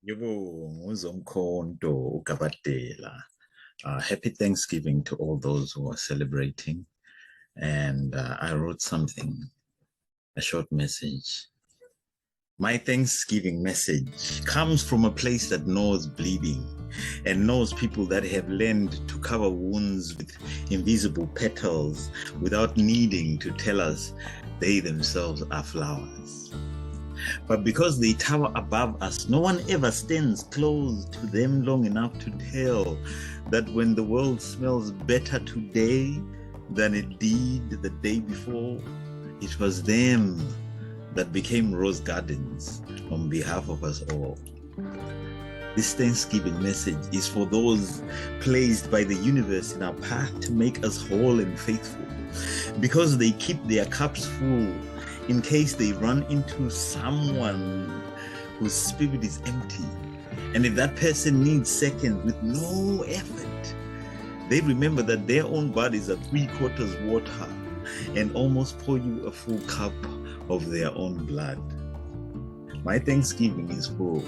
Zomkhonto, Ukabadela. Happy Thanksgiving to all those who are celebrating. And I wrote something, a short message. My Thanksgiving message comes from a place that knows bleeding and knows people that have learned to cover wounds with invisible petals without needing to tell us they themselves are flowers. But because they tower above us, no one ever stands close to them long enough to tell that when the world smells better today than it did the day before, it was them that became rose gardens on behalf of us all. This Thanksgiving message is for those placed by the universe in our path to make us whole and faithful, because they keep their cups full in case they run into someone whose spirit is empty. And if that person needs seconds with no effort, they remember that their own bodies are 3/4 water and almost pour you a full cup of their own blood. My Thanksgiving is for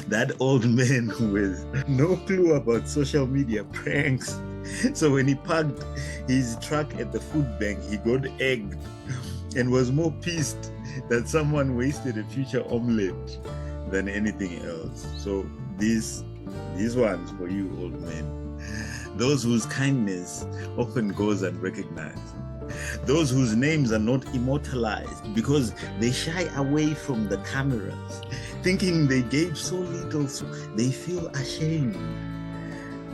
that old man who has no clue about social media pranks. So when he parked his truck at the food bank, he got egged and was more pissed that someone wasted a future omelette than anything else. So these ones for you, old men. Those whose kindness often goes unrecognized. Those whose names are not immortalized because they shy away from the cameras, thinking they gave so little so they feel ashamed,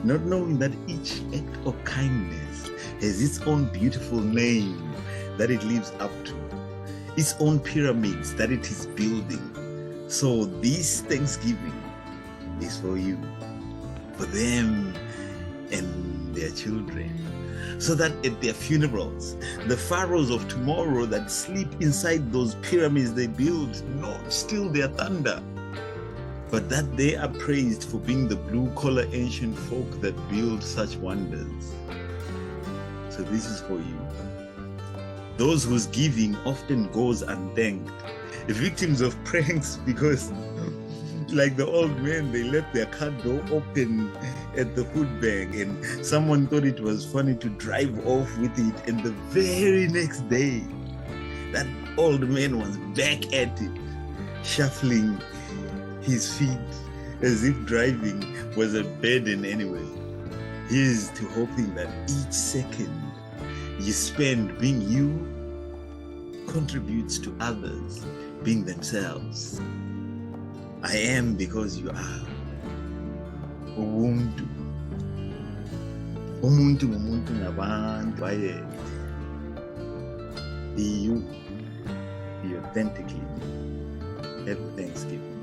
not knowing that each act of kindness has its own beautiful name that it lives up to, its own pyramids that it is building. So this Thanksgiving is for you, for them and their children, so that at their funerals, the pharaohs of tomorrow that sleep inside those pyramids they build not steal their thunder, but that they are praised for being the blue-collar ancient folk that build such wonders. So this is for you. Those whose giving often goes unthanked, victims of pranks because, like the old men, they left their car door open at the food bank and someone thought it was funny to drive off with it, and the very next day, that old man was back at it, shuffling his feet as if driving was a burden anyway. Here's to hoping that each second you spend being you contributes to others being themselves. I am because you are. Ubuntu. Umuntu ngabantu baye. Be you. Be authentically. Happy Thanksgiving.